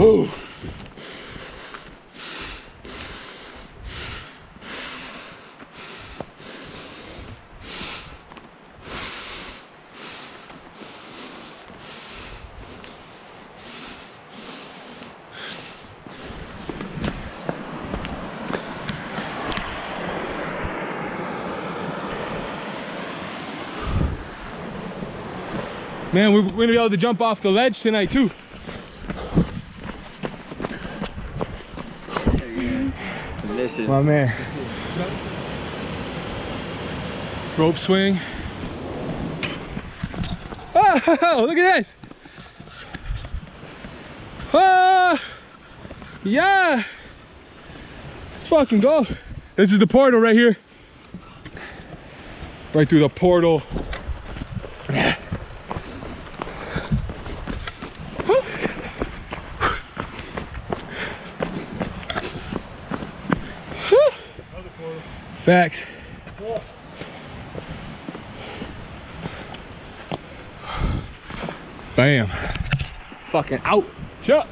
Oh. Man, we're gonna be able to jump off the ledge tonight too. Listen. My man. Rope swing. Oh, look at this. Yeah. Let's fucking go. This is the portal right here. Right through the portal. Facts. Bam. Fucking out. Chuck.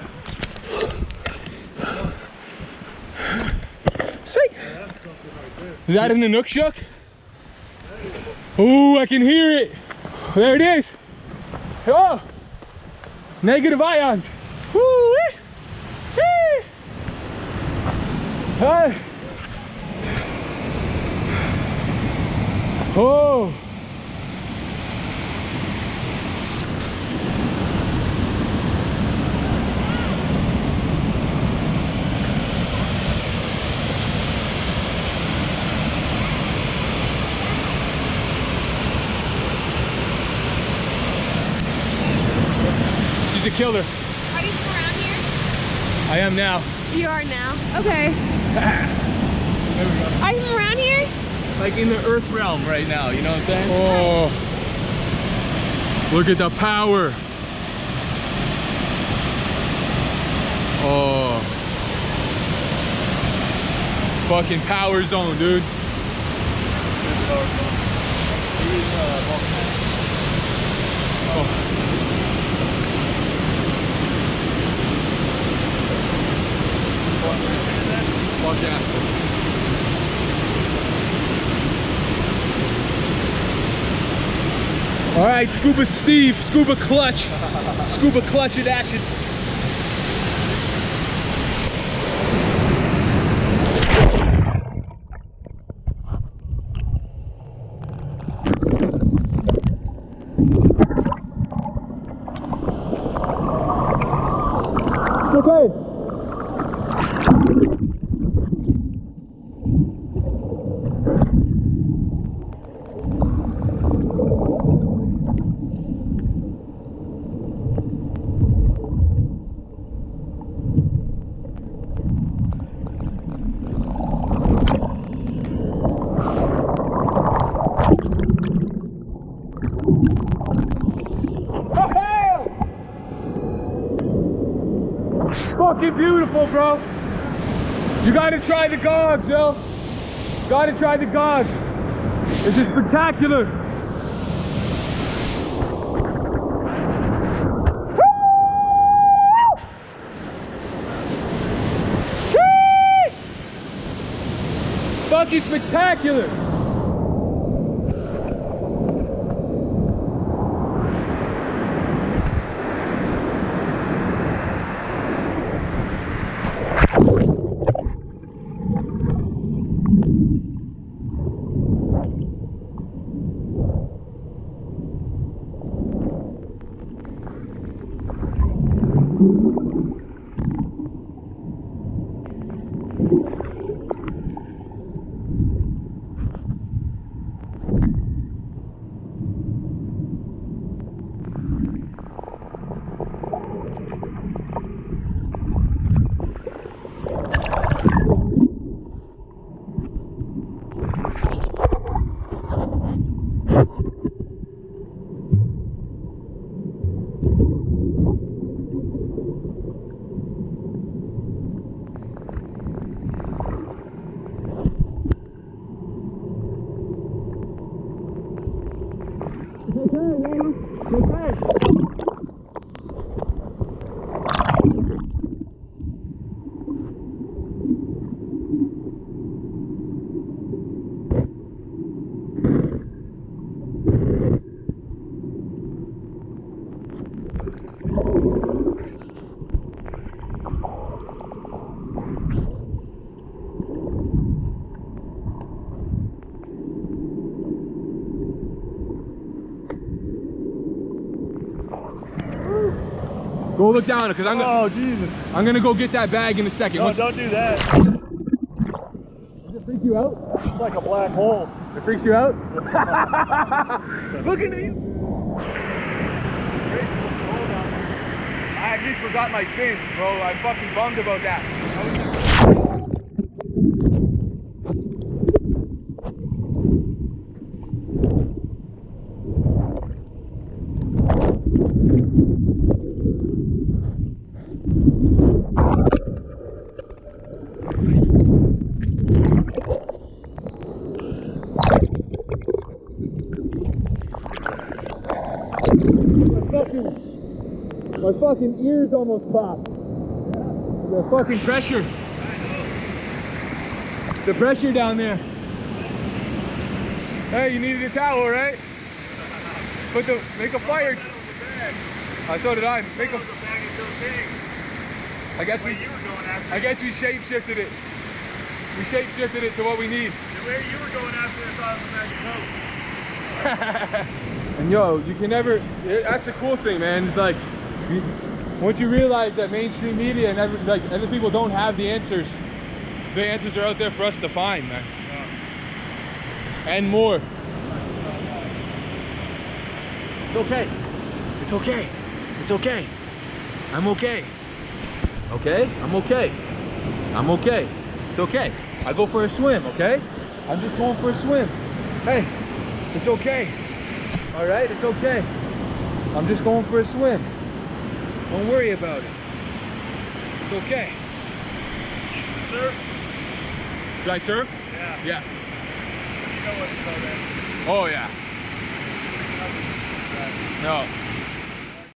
See? Is that in the nook shuck? Oh, I can hear it. There it is. Oh. Negative ions. Woo. Hey. Oh! She's a killer. Are you from around here? I am now. You are now? Okay. There we go. Are you from around here? Like in the earth realm right now, you know what I'm saying? Oh, look at the power. Oh, fucking power zone, dude. Fuck yeah. All right, Scuba Steve, Scuba Clutch, Scuba Clutch in action. It's okay. Fucking beautiful, bro. You gotta try the gogs, yo. Gotta try the gogs. This is spectacular. Fucking spectacular. look down because Oh, Jesus. I'm gonna go get that bag in a second. No, don't do that. Does it freak you out? It's like a black hole. It freaks you out? Look at me. I actually forgot my fins, bro. I'm fucking bummed about that. My fucking ears almost popped. The fucking pressure. The pressure down there. Hey, you needed a towel, right? Make a fire. So did I. Make a. I guess we shape shifted it. We shape shifted it to what we need. The way you were going after it, I thought it was a bag of coke. And yo, you can never. That's the cool thing, man. It's like. Once you realize that mainstream media and other people don't have the answers are out there for us to find, man. And more. It's okay. It's okay. It's okay. I'm okay. Okay? I'm okay. I'm okay. It's okay. I go for a swim, okay? I'm just going for a swim. Hey, it's okay. All right? It's okay. I'm just going for a swim. Don't worry about it. It's okay. Surf? Should I surf? Yeah. Yeah. You know what to go there. Oh yeah. Right. No.